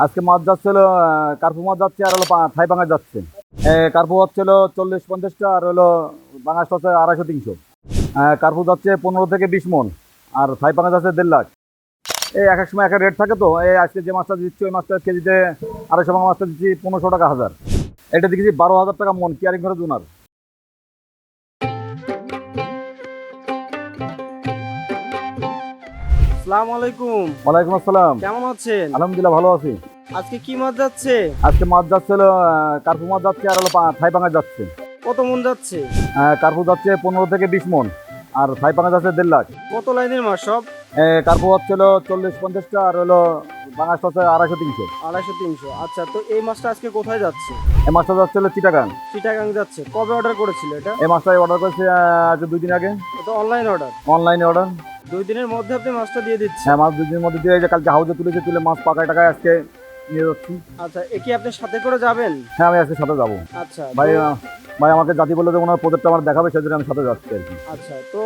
আজকে মাছ যাচ্ছিল কার্পু মাছ যাচ্ছে আর হলো থাই পাঙাশ যাচ্ছে। কার্পু হচ্ছিল 40-50টা আর হলো পাঙাশ হচ্ছে 250-300। কার্পু যাচ্ছে 15 থেকে 20 মন আর থাই পাঙাশ যাচ্ছে 1.5 লাখ। এই এক এক সময় এক এক রেট থাকে তো। এই আজকে যে মাছটা দিচ্ছি ওই মাছটা কেজিতে 250 ভাঙা মাছটা দিচ্ছি 1500 টাকা হাজার। এটা দিচ্ছি 12,000 টাকা মন কেয়ারিং করে দুনার। আসসালামু আলাইকুম। ওয়ালাইকুম আসসালাম। কেমন আছেন? আলহামদুলিল্লাহ ভালো আছি। আজকে কি মাছ যাচ্ছে? আজকে মাছ যাচ্ছিল কার্পু মাছ যাচ্ছে আর হলো থাই পাঙাশ যাচ্ছে। কত মন যাচ্ছে? কার্পু যাচ্ছে 15 থেকে 20 মন আর থাই পাঙাশ যাচ্ছে 1.5 লাখ। কত লাইনের মাছ সব? কার্পু হচ্ছিল 40-50টা আর হলো পাঙাশ হচ্ছে 250-300। 250-300। আচ্ছা, তো এই মাছটা আজকে কোথায় যাচ্ছে? এই মাছটা যাচ্ছিল চিটাগাং। চিটাগাং যাচ্ছে। কবে অর্ডার করেছিল এটা? এই মাছটা অর্ডার করেছি আজ 2 দিন আগে। এটা অনলাইন অর্ডার। অনলাইনে অর্ডার। 2 দিনের মধ্যে আপনি মাছটা দিয়ে দিচ্ছেন? হ্যাঁ, মাছ 2 দিনের মধ্যে দিয়ে এই যে কালকে হাউজে তুলেছি, তুলে মাছ পাকায় টাকায় আজকে নিয়ে যাচ্ছি। আচ্ছা, এ কি আপনি সাথে করে যাবেন? হ্যাঁ, আমি আজকে সাথে যাবো। আচ্ছা ভাই তো- ভাই আমাকে জাতি বলে যে ওনার প্রজেক্টটা আমার দেখাবে, সেজন্য আমি সাথে যাচ্ছি আর কি। আচ্ছা, তো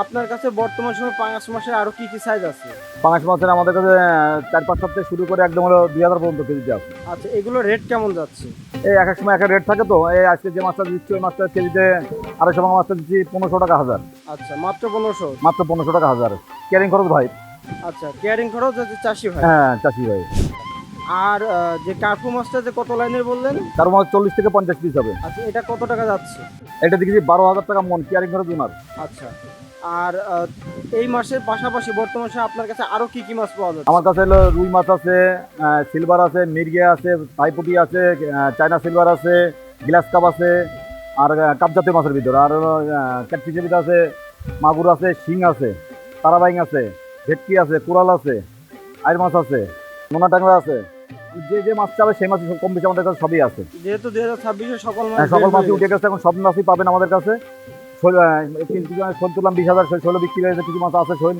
আপনার কাছে বর্তমান সময় পাঙাশ মাছের আরো কি কি সাইজ আছে? পাঙাশ মাছের আমাদের কাছে 4-5 সপ্তাহে শুরু করে একদম হলো 2000 পর্যন্ত কেজিতে আছে। আচ্ছা, এগুলো রেট কেমন যাচ্ছে? এই এক এক সময় এক এক রেট থাকে তো। এই আজকে যে মাছটা দিচ্ছি ওই মাছটা কেজিতে 250 ভাঙা মাছটা দিচ্ছি 1500 টাকা হাজার। আচ্ছা, মাত্র 1500? মাত্র 1500 টাকা হাজার ক্যারিং খরচ ভাই। আচ্ছা, কেয়ারিং খরচ আছে চাষি ভাই। হ্যাঁ, চাষি ভাই। আর যে কার্পু মাছটা যে কত লাইনের বললেন? তার মাছ 40 থেকে 50 পিস হবে। আচ্ছা, এটা কত টাকা যাচ্ছে? এটা দেখেছি 12,000 টাকা মন কেয়ারিং খরচ দুনার। আচ্ছা, আর এই মাসের পাশাপাশি বর্তমান সময়ে আপনার কাছে আরো কি কি মাছ পাওয়া যাচ্ছে? আমার কাছে হলো রুই মাছ আছে, সিলভার আছে, মির্গে আছে, থাইপুটি আছে, চায়না সিলভার আছে, গ্লাস কাপ আছে আর কাপ জাতীয় মাছের ভিতরে আর হলো ক্যাটফিসের ভিতরে আছে, মাগুর আছে, শিং আছে, তারাবাইং আছে, ভেটকি আছে, কোরাল আছে, আইর মাছ আছে, নোনা ট্যাংরা আছে। যে যে মাছ চাবে সেই মাছ কম বেশি আমাদের কাছে সবই আছে। যেহেতু 2026-এ সকল মাছ হ্যাঁ, সকল বের হয়ে মাছই উঠে গেছে। গেছে, এখন সব মাছই পাবেন আমাদের কাছে। শোল তুললাম 20,000, শৈল বিক্রি হয়েছে, কিছু মাছ আছে শৈল।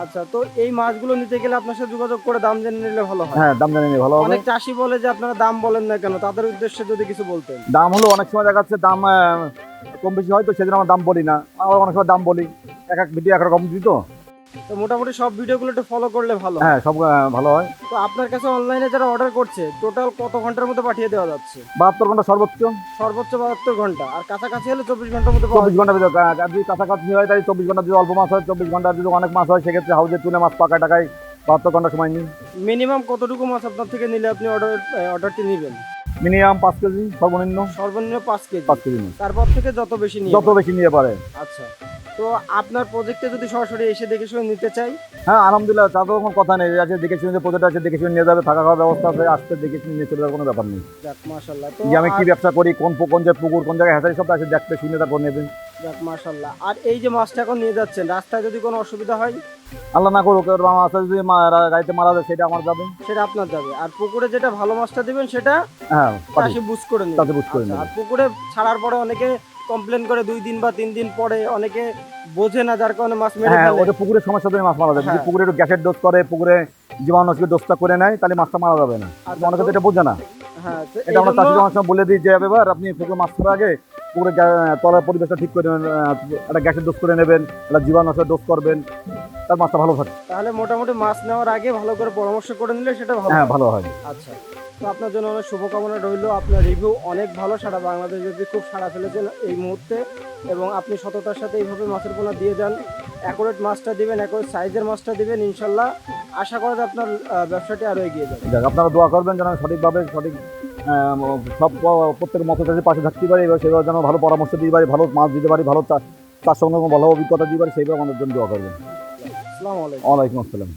আচ্ছা, তো এই মাছগুলো নিতে গেলে আপনার সাথে যোগাযোগ করে দাম জেনে নিলে ভালো হয়। হ্যাঁ, দাম জানি ভালো হবে। অনেক চাষি বলে যে আপনারা দাম বলেন না কেন, তাদের উদ্দেশ্যে যদি কিছু বলতেন। দাম হলো অনেক সময় দেখা যাচ্ছে দাম কম বেশি হয়, তো সেজন্য আমরা দাম বলি না। আবার অনেক সময় দাম বলি, এক এক ভিডিও এক রকম দিই তো। তো মোটামুটি সব ভিডিওগুলো একটু ফলো করলে ভালো হয়। হ্যাঁ, সব ভালো হয়। তো আপনার কাছে অনলাইনে যারা অর্ডার করছে টোটাল কত ঘন্টার মধ্যে পাঠিয়ে দেওয়া যাচ্ছে? 72 ঘন্টা সর্বোচ্চ। সর্বোচ্চ 72 ঘন্টা, আর কাছাকাছি হলে 24 ঘন্টার মধ্যে পাওয়া 24 ঘন্টার ভিতরে আর যদি কাছাকাছি হয় তাই 24 ঘন্টা, যদি অল্প মাছ হয় 24 ঘন্টা, যদি অনেক মাছ হয় সেক্ষেত্রে হাউজে তুলে মাছ পাকায় টাকায় 72 ঘন্টা সময় নিই। মিনিমাম কতটুকু মাছ আপনার থেকে নিলে আপনি অর্ডারটি নেবেন? মিনিমাম 5 কেজি, সর্বনিম্ন সর্বনিম্ন 5 কেজি। 5 কেজি মাছ। তারপর থেকে যত বেশি নিয়ে যত বেশি নিয়ে পারে। আচ্ছা, তো আপনার প্রজেক্টে যদি সরাসরি এসে দেখে শুনে নিতে চাই? হ্যাঁ, আলহামদুলিল্লাহ, তাদের কোনো কথা নেই। আছে দেখে শুনে, যে প্রজেক্ট আছে দেখে শুনে নিয়ে যাবে, থাকা খাওয়ার ব্যবস্থা আছে, আসতে দেখে শুনে নিয়ে চলে যাওয়ার কোনো ব্যাপার নেই। যাক মাশাআল্লাহ। তো যে আমি কি আর- ব্যবসা করি, কোন যে পুকুর, কোন জায়গায় হ্যাচারি, সব আছে দেখতে শুনে তারপর নেবেন। যাক মাশাআল্লাহ। আর এই যে মাছটা এখন নিয়ে যাচ্ছেন, রাস্তায় যদি কোনো অসুবিধা হয়? আল্লাহ না করুক, ওর মাছ যদি গাড়িতে মারা যায় সেটা আমার যাবে। সেটা আপনার যাবে। আর পুকুরে যেটা ভালো মাছটা দিবেন সেটা হ্যাঁ, চাষি বুঝ করে নেবে। তাতে বুঝ করে আচ্ছা, নেবে। আর পুকুরে ছাড়ার পরে অনেকে কমপ্লেন করে 2 দিন বা 3 দিন পরে, অনেকে বোঝে না যার কারণে মাছ মেরে হ্যাঁ, ফেলে। ওটা পুকুরের সমস্যা দিয়ে মাছ মারা যাবে। যদি হ্যাঁ। পুকুরে একটু গ্যাসের ডোজ করে, পুকুরে জীবাণুনাশকের ডোজটা করে নেয়, তাহলে মাছটা মারা যাবে না। আচ্ছা, অনেকে তো তো- এটা বোঝে না। হ্যাঁ, তো এটা আমরা এইজন্য- চাষিদের অনেক সময় বলে দিই যে এবার আপনি পুকুরে মাছ ছাড়ার আগে পুকুরে তলার পরিবেশটা ঠিক করে নেবেন, একটা গ্যাসের ডোজ করে নেবেন, একটা জীবাণুনাশকের ডোজ করবেন, তার মাছটা ভালো থাকে। তাহলে মোটামুটি মাছ নেওয়ার আগে ভালো করে পরামর্শ করে নিলে সেটা ভালো হ্যাঁ, হয়। ভালো হয়। আচ্ছা, তো আপনার জন্য অনেক শুভকামনা রইলো। আপনার রিভিউ অনেক ভালো, সারা বাংলাদেশ যদি খুব সাড়া ফেলেছেন এই মুহূর্তে, এবং আপনি সততার সাথে এইভাবে মাছের পোনা দিয়ে যান, অ্যাকুরেট মাছটা দিবেন, অ্যাকুরেট সাইজের মাছটা দিবেন, ইনশাল্লাহ আশা করা যায় আপনার ব্যবসাটি আরও এগিয়ে যাবে। যাক, আপনারা দোয়া করবেন যেন আমি সঠিকভাবে সব প্রত্যেক মৎস্যচাষীর পাশে থাকতে পারি, এবার সেভাবে যেন ভালো পরামর্শ দিতে পারি, ভালো মাছ দিতে পারি, ভালো চাষ সংক্রান্ত ভালো অভিজ্ঞতা দিতে পারি, সেইভাবে আমাদের জন্য দোয়া করবেন। আসসালামু আলাইকুম। ওয়ালাইকুম আসসালাম।